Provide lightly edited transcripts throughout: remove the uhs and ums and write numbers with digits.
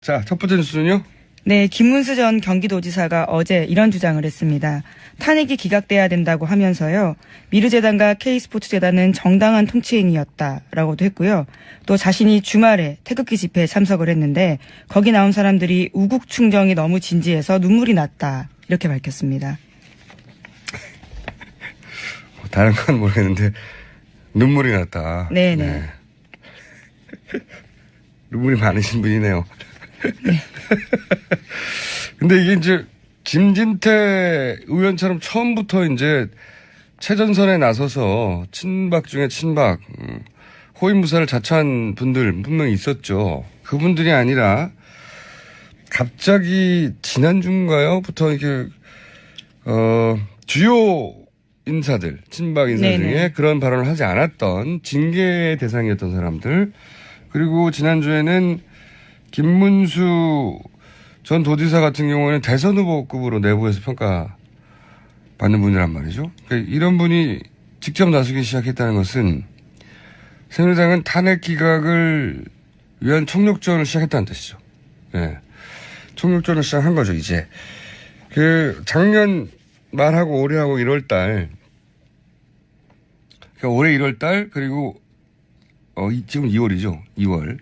자, 첫 번째 뉴스는요? 네, 김문수 전 경기도지사가 어제 이런 주장을 했습니다. 탄핵이 기각돼야 된다고 하면서요. 미르재단과 K스포츠재단은 정당한 통치행위였다라고도 했고요. 또 자신이 주말에 태극기 집회에 참석을 했는데 거기 나온 사람들이 우국 충정이 너무 진지해서 눈물이 났다. 이렇게 밝혔습니다. 다른 건 모르겠는데 눈물이 났다. 네네. 네. 눈물이 많으신 분이네요. 네. 근데 이게 이제 김진태 의원처럼 처음부터 이제 최전선에 나서서 친박 중에 친박, 호위무사를 자처한 분들 분명히 있었죠. 그분들이 아니라 갑자기 지난주인가요?부터 이렇게 주요 인사들, 친박 인사 네네. 중에 그런 발언을 하지 않았던 징계 대상이었던 사람들, 그리고 지난주에는 김문수 전 도지사 같은 경우에는 대선 후보급으로 내부에서 평가받는 분이란 말이죠. 그러니까 이런 분이 직접 나서기 시작했다는 것은 새누리당은 탄핵 기각을 위한 총력전을 시작했다는 뜻이죠. 네. 총력전을 시작한 거죠, 이제. 작년 말하고 올해하고 1월 달, 그러니까 올해 1월 달, 그리고, 지금 2월이죠. 2월.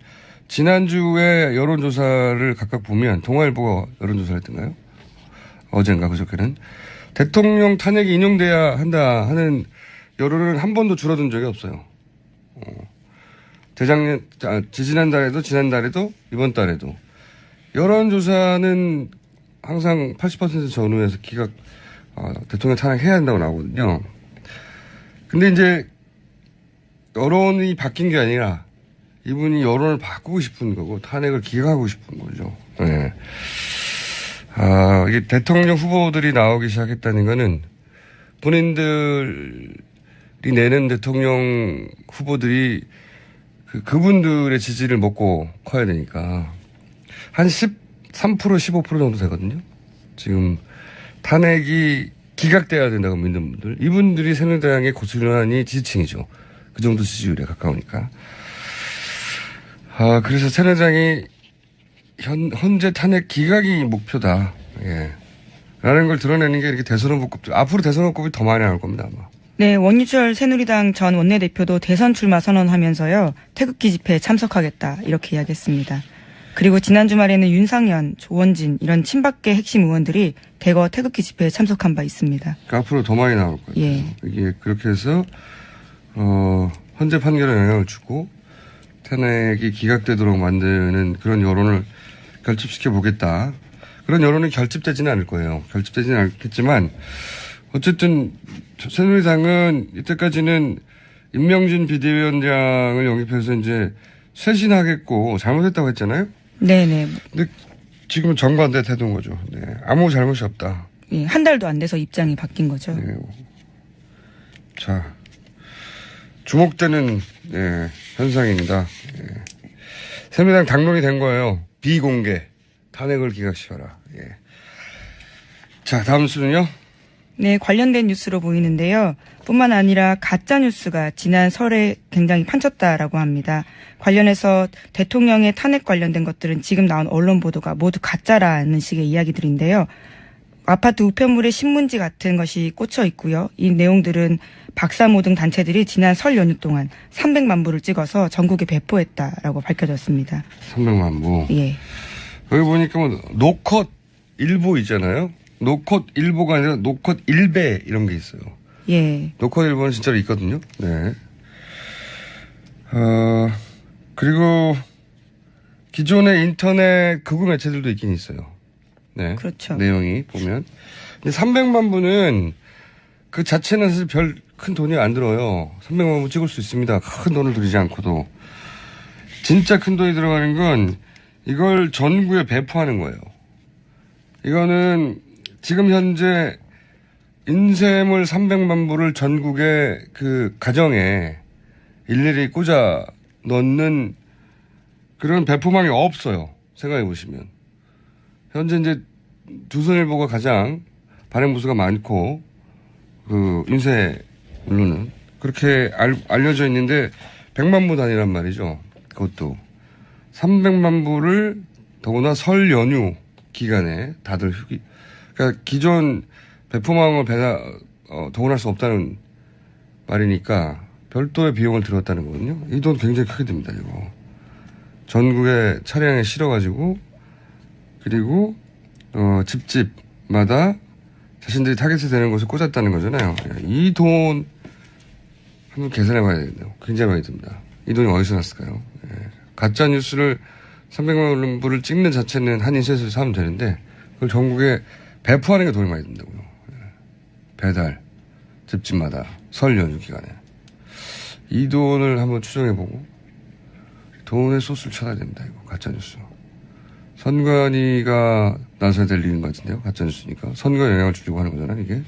지난주에 여론조사를 각각 보면, 동아일보가 여론조사를 했던가요? 어젠가 그저께는. 대통령 탄핵이 인용돼야 한다 하는 여론은 한 번도 줄어든 적이 없어요. 지난달에도, 이번 달에도. 여론조사는 항상 80% 전후에서 대통령 탄핵해야 한다고 나오거든요. 근데 이제 여론이 바뀐 게 아니라 이분이 여론을 바꾸고 싶은 거고 탄핵을 기각하고 싶은 거죠. 네. 이게 대통령 후보들이 나오기 시작했다는 거는 본인들이 내는 대통령 후보들이 그분들의 지지를 먹고 커야 되니까 한 13%, 15% 정도 되거든요. 지금 탄핵이 기각돼야 된다고 믿는 분들. 이분들이 새누리당의 고스란히 지지층이죠. 그 정도 지지율에 가까우니까. 그래서 새누리당이 현재 탄핵 기각이 목표다. 예. 라는 걸 드러내는 게 이렇게 대선 후보급들. 앞으로 대선 후보급이 더 많이 나올 겁니다, 아마. 네, 원유철 새누리당 전 원내대표도 대선 출마 선언하면서요. 태극기 집회에 참석하겠다. 이렇게 이야기했습니다. 그리고 지난 주말에는 윤상현, 조원진 이런 친박계 핵심 의원들이 대거 태극기 집회에 참석한 바 있습니다. 그러니까 앞으로 더 많이 나올 거예요. 예. 이게 그렇게 해서 헌재 판결에 영향을 주고 탄핵이 기각되도록 만드는 그런 여론을 결집시켜 보겠다. 그런 여론이 결집되지는 않을 거예요. 결집되지는 않겠지만 어쨌든 새누리당은 이때까지는 임명진 비대위원장을 영입해서 이제 쇄신하겠고 잘못했다고 했잖아요. 네네. 근데 지금은 정반대 태도인 거죠. 네. 아무 잘못이 없다. 예, 한 달도 안 돼서 입장이 바뀐 거죠. 네. 자, 주목되는 현상입니다. 새누리당 당론이 된 거예요. 비공개 탄핵을 기각시켜라. 예. 자, 다음 수는요. 네, 관련된 뉴스로 보이는데요. 뿐만 아니라 가짜 뉴스가 지난 설에 굉장히 판쳤다라고 합니다. 관련해서 대통령의 탄핵 관련된 것들은 지금 나온 언론 보도가 모두 가짜라는 식의 이야기들인데요. 아파트 우편물에 신문지 같은 것이 꽂혀 있고요. 이 내용들은 박사모 등 단체들이 지난 설 연휴 동안 300만 부를 찍어서 전국에 배포했다라고 밝혀졌습니다. 300만 부. 예. 여기 보니까 뭐 노컷 일보 있잖아요. 노컷 일보가 아니라 노컷 일배 이런 게 있어요. 예. 노컷 일보는 진짜로 있거든요. 네. 그리고 기존의 인터넷 극우 매체들도 있긴 있어요. 네. 그렇죠. 내용이 보면. 근데 300만 부는 그 자체는 사실 별 큰 돈이 안 들어요. 300만 부 찍을 수 있습니다. 큰 돈을 들이지 않고도. 진짜 큰 돈이 들어가는 건 이걸 전국에 배포하는 거예요. 이거는 지금 현재 인쇄물 300만 부를 전국의 그 가정에 일일이 꽂아 넣는 그런 배포망이 없어요. 생각해 보시면. 현재 이제 조선일보가 가장 발행 부수가 많고 그 인쇄물로는 그렇게 알려져 있는데 100만 부 단위란 말이죠. 그것도 300만 부를 더구나 설 연휴 기간에 다들 그러니까 기존 배포망을 동원할 수 없다는 말이니까 별도의 비용을 들었다는 거거든요. 이 돈 굉장히 크게 듭니다, 이거. 전국의 차량에 실어가지고, 그리고, 집집마다 자신들이 타겟이 되는 곳에 꽂았다는 거잖아요. 이 돈, 한번 계산해 봐야 되겠네요. 굉장히 많이 듭니다. 이 돈이 어디서 났을까요? 가짜 뉴스를 300만 부를 찍는 자체는 한인 셋을 사면 되는데, 그걸 전국에 배포하는 게 돈이 많이 든다고요. 배달, 집집마다 설 연휴 기간에. 이 돈을 한번 추정해보고, 돈의 소스를 찾아야 됩니다, 이거. 가짜뉴스. 선관위가 나서야 될 일인 것 같은데요. 가짜뉴스니까. 선거에 영향을 주려고 하는 거잖아요, 이게.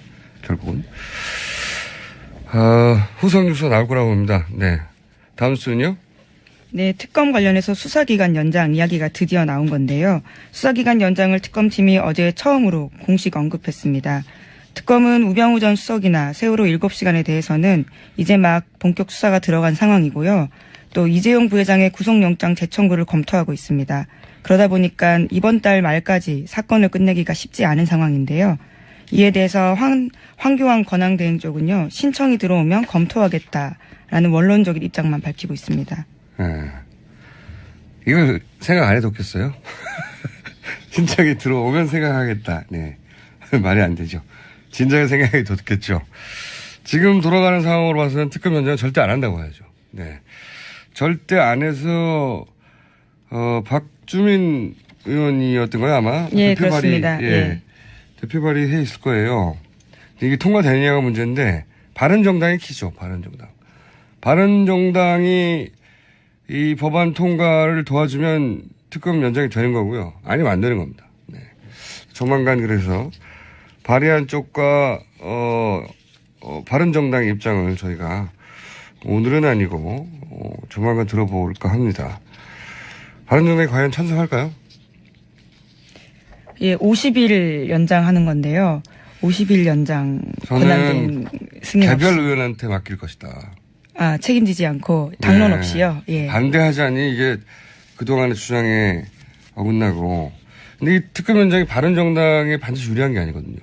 결국은. 후속 뉴스가 나올 거라고 봅니다. 네. 다음 뉴스는요? 네, 특검 관련해서 수사기간 연장 이야기가 드디어 나온 건데요. 수사기간 연장을 특검팀이 어제 처음으로 공식 언급했습니다. 특검은 우병우 전 수석이나 세월호 7시간에 대해서는 이제 막 본격 수사가 들어간 상황이고요. 또 이재용 부회장의 구속영장 재청구를 검토하고 있습니다. 그러다 보니까 이번 달 말까지 사건을 끝내기가 쉽지 않은 상황인데요. 이에 대해서 황교안 권한대행 쪽은요. 신청이 들어오면 검토하겠다라는 원론적인 입장만 밝히고 있습니다. 네. 이걸 생각 안 해도 좋겠어요? 신청이 들어오면 생각하겠다. 네. 말이 안 되죠. 진작에 생각이 좋겠죠. 지금 돌아가는 상황으로 봐서는 특검 연장은 절대 안 한다고 해야죠. 네. 절대 안 해서, 박주민 의원이었던 거예요, 아마? 예, 그렇습니다. 예. 대표 발의해 있을 거예요. 이게 통과되느냐가 문제인데, 바른정당이 키죠, 바른정당. 바른정당이 이 법안 통과를 도와주면 특검 연장이 되는 거고요. 아니면 안 되는 겁니다. 네. 조만간 그래서 발의한 쪽과, 바른정당의 입장을 저희가 오늘은 아니고, 조만간 들어볼까 합니다. 바른정당이 과연 찬성할까요? 예, 50일 연장하는 건데요. 50일 연장 권한된 승인 없이. 개별 의원한테 맡길 것이다. 책임지지 않고 당론 네. 없이요. 예. 반대하자니 이게 그동안의 주장에 어긋나고. 근데 이 특검 연장이 바른정당에 반드시 유리한 게 아니거든요.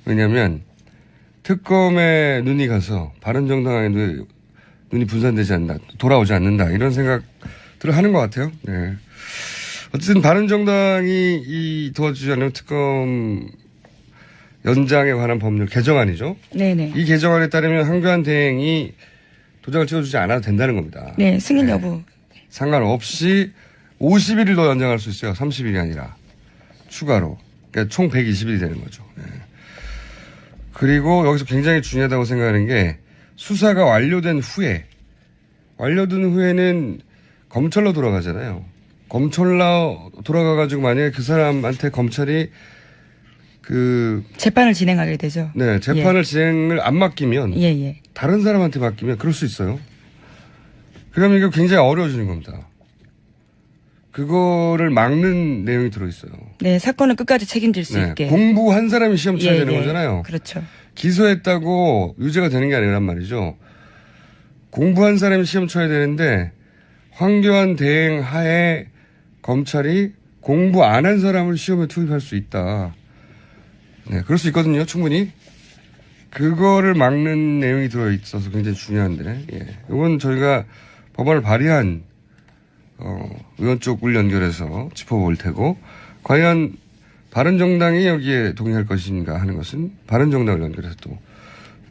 왜냐하면 특검에 눈이 가서 바른정당에 눈이 분산되지 않는다, 돌아오지 않는다 이런 생각들을 하는 것 같아요. 네. 어쨌든 바른정당이 이 도와주지 않는 특검 연장에 관한 법률 개정안이죠. 네네. 이 개정안에 따르면 황교안 대행이 도장을 찍어주지 않아도 된다는 겁니다. 네, 승인 여부. 상관없이 51일 더 연장할 수 있어요. 30일이 아니라 추가로. 그러니까 총 120일이 되는 거죠. 네. 그리고 여기서 굉장히 중요하다고 생각하는 게 수사가 완료된 후에는 검찰로 돌아가잖아요. 검찰로 돌아가가지고 만약에 그 사람한테 검찰이 재판을 진행하게 되죠. 네, 재판을 진행을 안 맡기면. 예. 다른 사람한테 맡기면 그럴 수 있어요. 그러면 이거 굉장히 어려워지는 겁니다. 그거를 막는 내용이 들어있어요. 네, 사건을 끝까지 책임질 수 있게. 공부한 사람이 시험 쳐야 되는 거잖아요. 그렇죠. 기소했다고 유죄가 되는 게 아니란 말이죠. 공부한 사람이 시험 쳐야 되는데 황교안 대행 하에 검찰이 공부 안 한 사람을 시험에 투입할 수 있다. 네, 그럴 수 있거든요, 충분히. 그거를 막는 내용이 들어있어서 굉장히 중요한데, 이건 저희가 법안을 발의한, 의원 쪽을 연결해서 짚어볼 테고, 과연 바른정당이 여기에 동의할 것인가 하는 것은 바른정당을 연결해서 또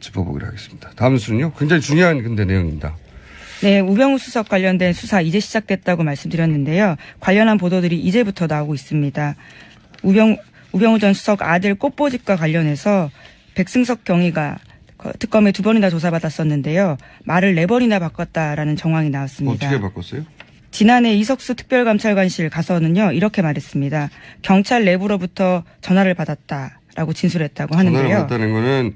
짚어보기로 하겠습니다. 다음 수는요, 굉장히 중요한 근데 내용입니다. 네, 우병우 수석 관련된 수사 이제 시작됐다고 말씀드렸는데요. 관련한 보도들이 이제부터 나오고 있습니다. 우병우 전 수석 아들 꽃보집과 관련해서 백승석 경위가 특검에 2번이나 조사받았었는데요. 말을 4번이나 바꿨다라는 정황이 나왔습니다. 어떻게 바꿨어요? 지난해 이석수 특별감찰관실 가서는요. 이렇게 말했습니다. 경찰 내부로부터 전화를 받았다라고 진술했다고 하는데요. 전화를 받았다는 거는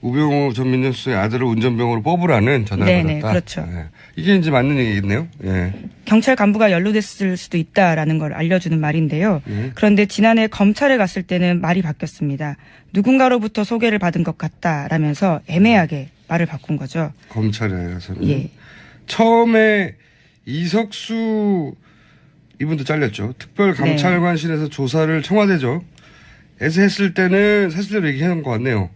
우병우 전 민정수석의 아들을 운전병으로 뽑으라는 전화를 네네, 받았다. 그렇죠. 네. 이게 이제 맞는 얘기겠네요. 예. 경찰 간부가 연루됐을 수도 있다라는 걸 알려주는 말인데요. 그런데 지난해 검찰에 갔을 때는 말이 바뀌었습니다. 누군가로부터 소개를 받은 것 같다라면서 애매하게 말을 바꾼 거죠. 검찰에 가서는. 예. 처음에 이석수 이분도 잘렸죠. 특별감찰관실에서 조사를 청와대죠. 에서 했을 때는 사실대로 얘기하는 것 같네요.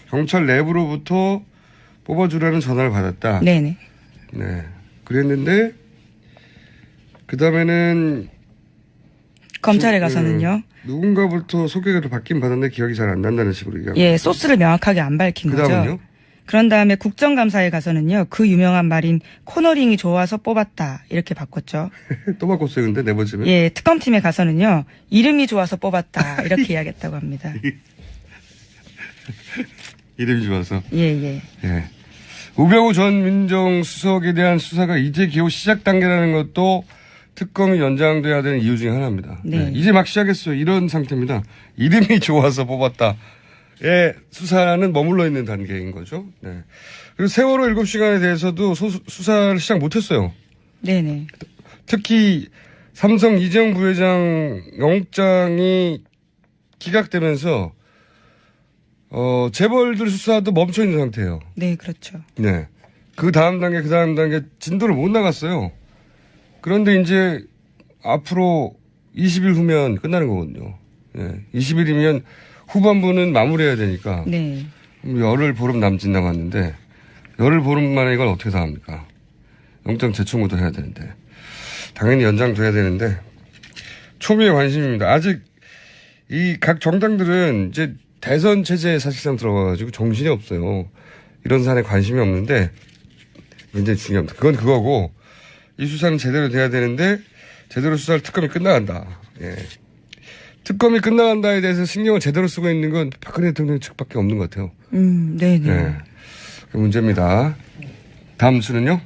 경찰 내부로부터 뽑아주라는 전화를 받았다. 네네. 네. 그랬는데, 그 다음에는. 검찰에 가서는요. 누군가부터 소개가 받긴 받았는데 기억이 잘 안 난다는 식으로 얘기하고. 예, 소스를 명확하게 안 밝힌 그 거죠. 다음은요? 그런 다음에 국정감사에 가서는요. 그 유명한 말인 코너링이 좋아서 뽑았다. 이렇게 바꿨죠. 또 바꿨어요, 근데 네 번째면. 예, 특검팀에 가서는요. 이름이 좋아서 뽑았다. 이렇게 이야기했다고 합니다. 이름이 좋아서. 예. 예. 우병우 전 민정수석에 대한 수사가 이제 겨우 시작 단계라는 것도 특검이 연장돼야 되는 이유 중에 하나입니다. 네. 이제 막 시작했어요. 이런 상태입니다. 이름이 좋아서 뽑았다. 의 수사는 머물러 있는 단계인 거죠. 네. 그리고 세월호 7시간에 대해서도 수사를 시작 못했어요. 네네. 특히 삼성 이재용 부회장 영장이 기각되면서 재벌들 수사도 멈춰 있는 상태예요. 네, 그렇죠. 네. 그 다음 단계 진도를 못 나갔어요. 그런데 이제 앞으로 20일 후면 끝나는 거거든요. 네. 20일이면 후반부는 마무리해야 되니까. 네. 열흘 보름 남짓 남았는데 열흘 보름 만에 이걸 어떻게 다 합니까? 영장 재청구도 해야 되는데 당연히 연장돼야 되는데 초미의 관심입니다. 아직 이 각 정당들은 이제 대선 체제에 사실상 들어가가지고 정신이 없어요. 이런 사안에 관심이 없는데 굉장히 중요합니다. 그건 그거고 이 수사는 제대로 돼야 되는데 제대로 수사를 특검이 끝나간다. 예. 특검이 끝나간다에 대해서 신경을 제대로 쓰고 있는 건 박근혜 대통령 측밖에 없는 것 같아요. 네네. 네. 그 문제입니다. 다음 수는요?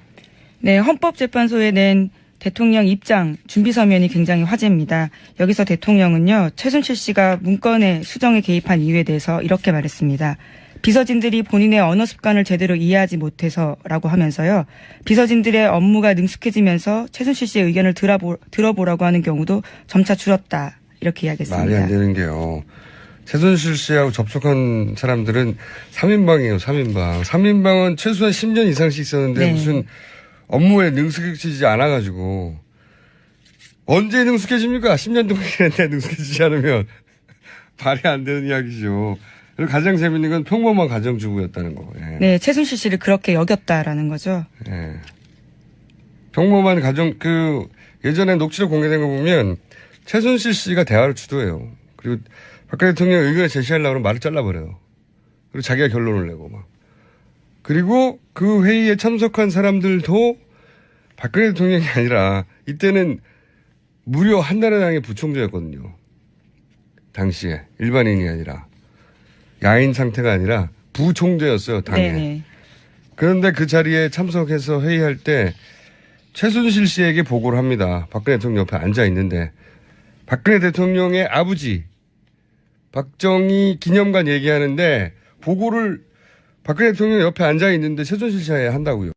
네, 헌법재판소에 낸 대통령 입장 준비 서면이 굉장히 화제입니다. 여기서 대통령은요, 최순실 씨가 문건의 수정에 개입한 이유에 대해서 이렇게 말했습니다. 비서진들이 본인의 언어 습관을 제대로 이해하지 못해서라고 하면서요. 비서진들의 업무가 능숙해지면서 최순실 씨의 의견을 들어보라고 하는 경우도 점차 줄었다. 이렇게 이야기했습니다. 말이 안 되는 게요. 최순실 씨하고 접촉한 사람들은 3인방이에요. 3인방. 3인방은 최소한 10년 이상씩 있었는데 네. 무슨 업무에 능숙해지지 않아가지고 언제 능숙해집니까? 10년 동안 했는데 능숙해지지 않으면 말이 안 되는 이야기죠. 그리고 가장 재밌는 건 평범한 가정주부였다는 거. 예. 네, 최순실 씨를 그렇게 여겼다라는 거죠. 예. 평범한 예전에 녹취록 공개된 거 보면 최순실 씨가 대화를 주도해요. 그리고 박근혜 대통령 의견을 제시하려고 하면 말을 잘라버려요. 그리고 자기가 결론을 내고 막. 그리고 그 회의에 참석한 사람들도 박근혜 대통령이 아니라 이때는 무려 한나라당의 부총재였거든요. 당시에. 일반인이 아니라. 야인 상태가 아니라 부총재였어요. 당에. 네네. 그런데 그 자리에 참석해서 회의할 때 최순실 씨에게 보고를 합니다. 박근혜 대통령 옆에 앉아 있는데 박근혜 대통령의 아버지 박정희 기념관 얘기하는데 보고를 박근혜 대통령 옆에 앉아 있는데 최순실 씨에 한다고요.